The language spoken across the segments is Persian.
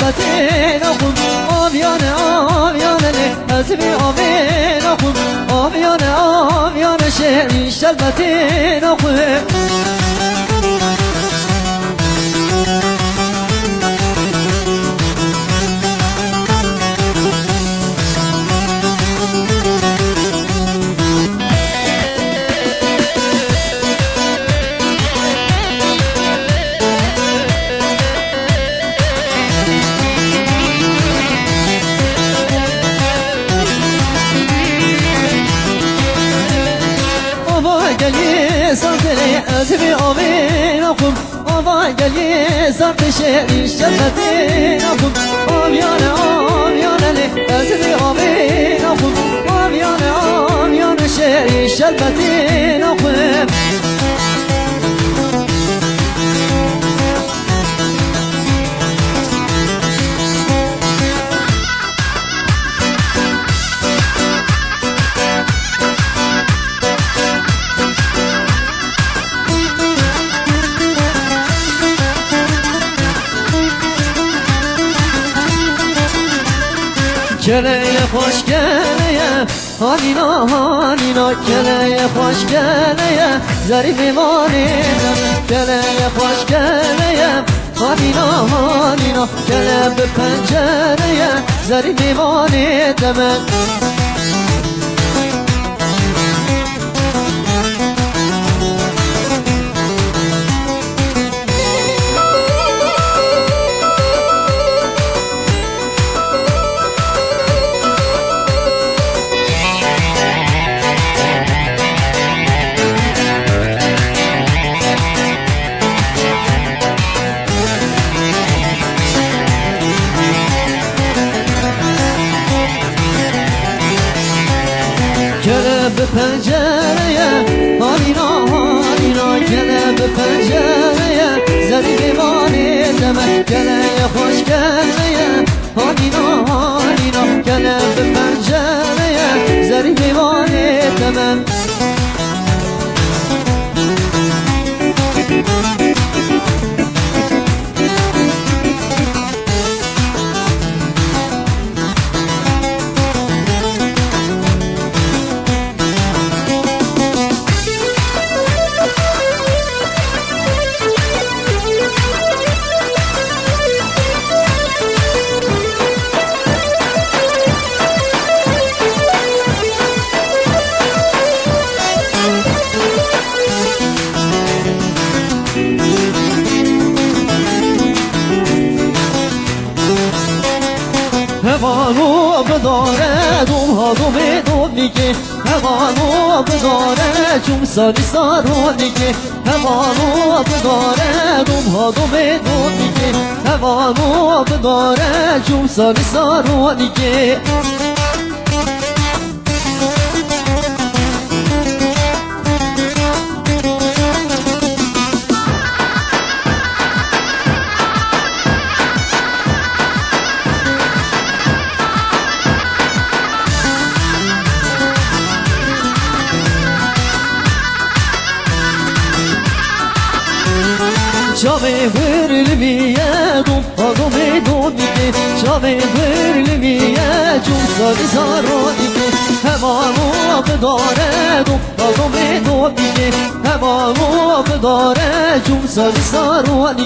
شربتين أخذ آبيانه حزبي آمين أخذ آبيانه شعري شربتين أخذ گلی سرتنی ازمی آبی نخون آبا گلی سرت شعری شربتی نخون آبیانه ازمی آبی نخون آبیانه شعری شربتی نخون کله خوش کله هانینا کله خوش کله زری میمانی کله خوش کله هانینا کله به پنجره زری میمانی دمن گله به پنجره هانینا گله به پنجره زدی بیمانی دمک گله خوش گله هانینا گله به پنجره زدی بیمانی دمک هوانو بداره دوم میگه هوانو بداره چون سالی سارونیگه هوانو بداره دوم میگه هوانو بداره چون سالی سارونیگه Çame hırlmiye dum dike Çame hırlmiye cum sarı sarı Hemanu bedare dum dike Hemanu bedare cum sarı sarı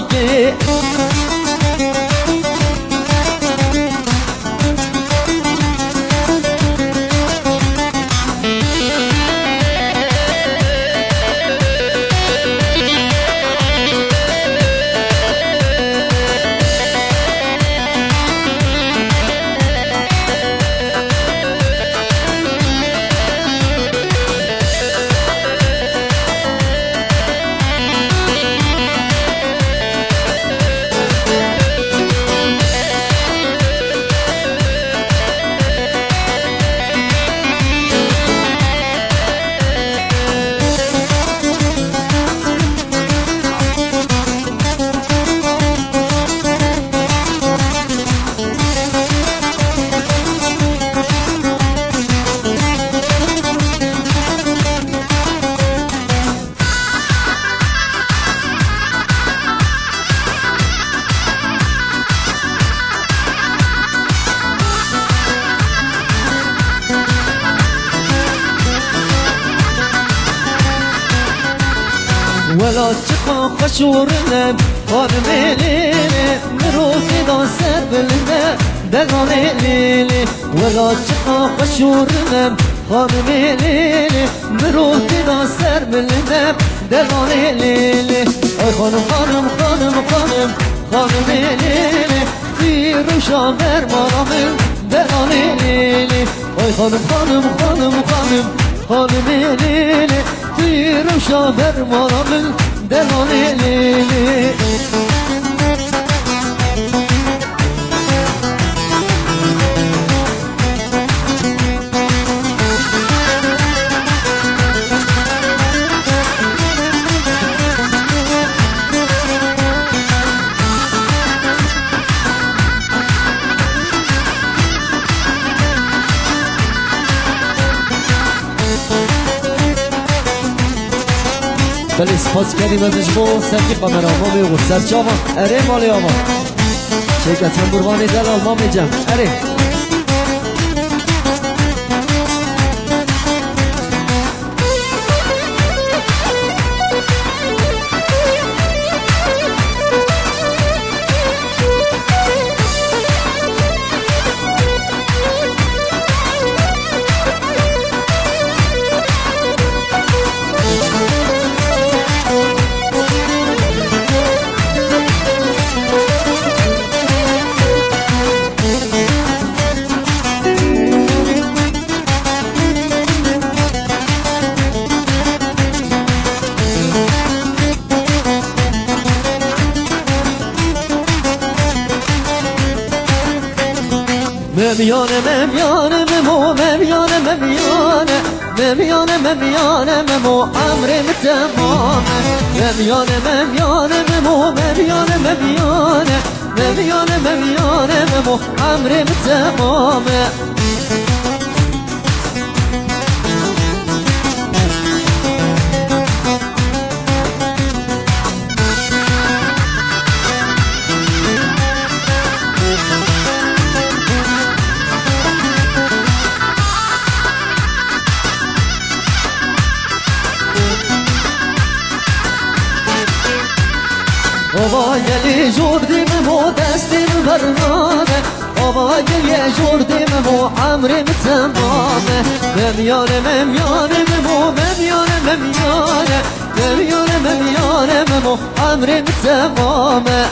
ولا چقا خشورنم خانم لیلی مروفی دا سر بلنه دلان لیلی ولا چقا خشورنم خانم لیلی مروفی دا سر بلنه دلان لیلی ای خانم خانم خانم خانم خانم لیلی دیرم شامر مرامل دلان لیلی ای خانم خانم خانم خانم خانم لیلی دیرم شامر مرامل دلان لیلی بله سپاس کردیم ازش با سرکی قمرامامی و سرچاوا اره مالی آما شرکت قربانی دلال ما میجم اره ممیانه ممیانه ممو ممیانه ممیانه ممیانه ممیانه ممو امرم تمامه ممیانه ممیانه ممو ممیانه ممیانه ممیانه ممیانه ممو امرم تمامه آوا گلی جوردیم و دستیم برمانه آوا گلی جوردیم و عمریم تمامه ممیانه ممیانه ممو ممیانه ممیانه ممیانه ممیانه ممو عمریم تمامه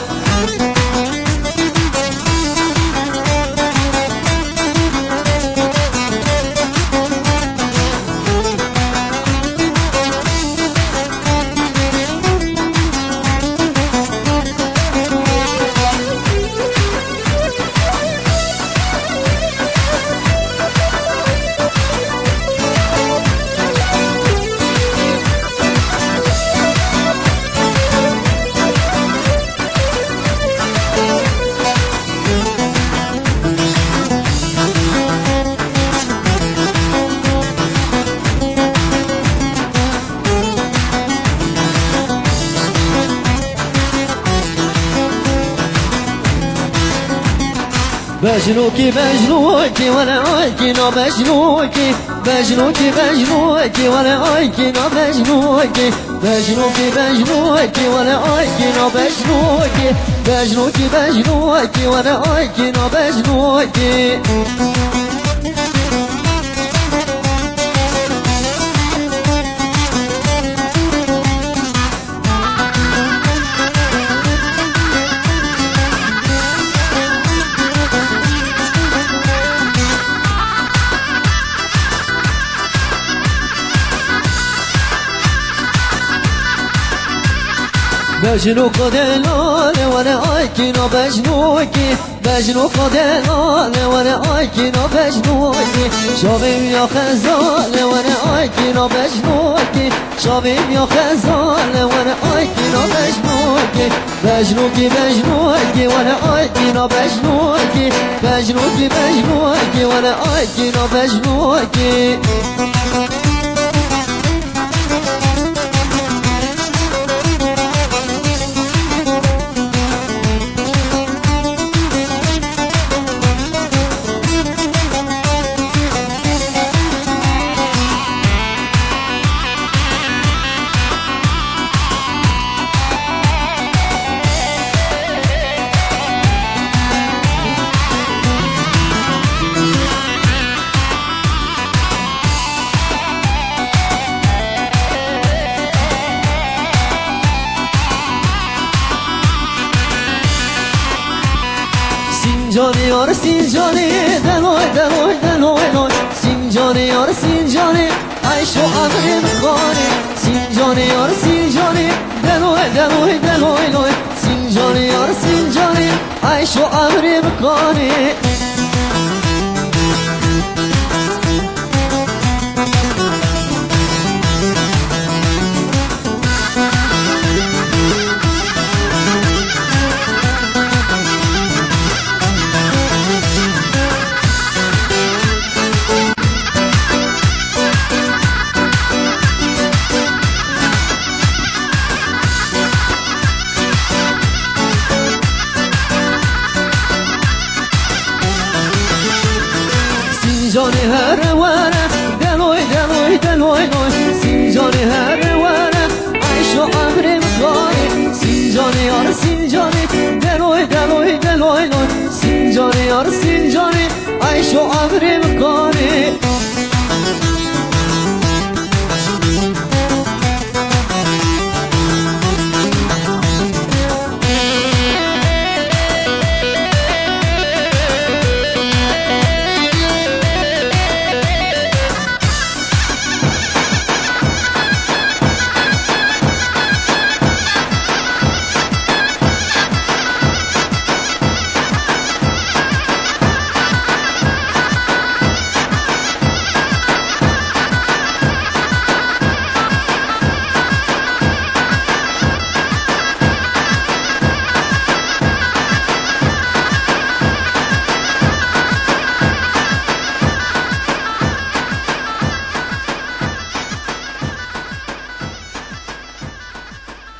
بجنوكي بجنوكي ولا أيكنا بجنوكي بجنوكي بجنوكي ولا أيكنا بجنوكي بجنوكي بجنوكي ولا أيكنا بجنوكي بجنوكي بجنوكي ولا أيكنا بجنوكي بجنوك دلال وانا ايكنا بجنوكي بجنوك دلال وانا ايكنا بجنوكي شابيم يا خزال وانا ايكنا بجنوكي شابيم يا خزال وانا ايكنا بجنوكي بجنوكي بجنوكي وانا ايكنا بجنوكي بجنوكي بجنوكي وانا ايكنا بجنوكي یار سینجانی دلوی دلوی دلوی لوی سینجانی یار سینجانی عیش و عمرم خانی سینجانی یار سینجانی دلوی دلوی دلوی لوی سینجانی یار سینجانی عیش و عمرم خانی سینجانی هر وره دلوی دلوی دلوی لوی سینجانی هر وره عیش و عمرم خانی سینجانی یار سینجانی دلوی دلوی دلوی لوی سینجانی یار سینجانی عیش و عمرم خانی